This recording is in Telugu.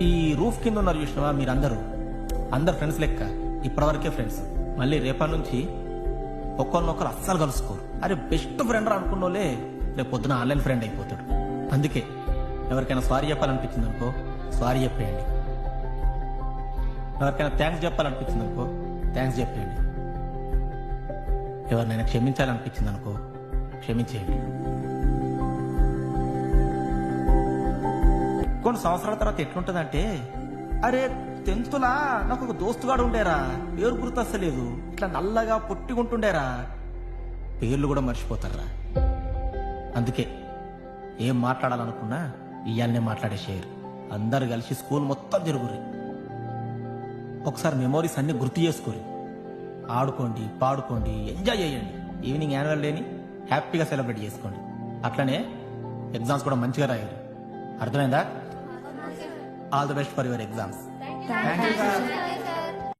ఈ రూఫ్ కింద ఉన్నారు చూసినవా మీరందరూ, అందరు ఫ్రెండ్స్ లెక్క ఇప్పటివరకే ఫ్రెండ్స్. మళ్ళీ రేపటి నుంచి ఒక్కరినొకరు అస్సలు కలుసుకోరు. అరే బెస్ట్ ఫ్రెండ్ అనుకున్నోలే రేపు పొద్దున ఆన్లైన్ ఫ్రెండ్ అయిపోతాడు. అందుకే ఎవరికైనా సారీ చెప్పాలనిపించింది అనుకో సారీ చెప్పేయండి, ఎవరికైనా థ్యాంక్స్ చెప్పాలనిపించింది అనుకో థ్యాంక్స్ చెప్పేయండి, ఎవరినైనా క్షమించాలనిపించింది అనుకో క్షమించేయండి. కొన్ని సంవత్సరాల తర్వాత ఎట్లుంటదంటే, అరే 10th లా నాకు ఒక దోస్తుగాడు ఉండేరా, పేరు గుర్తొస్తలేదు, ఇట్లా నల్లగా పొట్టిగుంటుండేరా, పేర్లు కూడా మర్చిపోతారా. అందుకే ఏం మాట్లాడాలనుకున్నా ఇయాలనే మాట్లాడేసేయరు. అందరు కలిసి స్కూల్ మొత్తం తిరుగురి, ఒకసారి మెమోరీస్ అన్ని గుర్తు చేసుకోరి, ఆడుకోండి, పాడుకోండి, ఎంజాయ్ చేయండి. ఈవినింగ్ యాన్యువల్ డేని హ్యాపీగా సెలబ్రేట్ చేసుకోండి. అట్లనే ఎగ్జామ్స్ కూడా మంచిగా రాయాలి. అర్థమైందా? All the best for your exams. Thank you sir.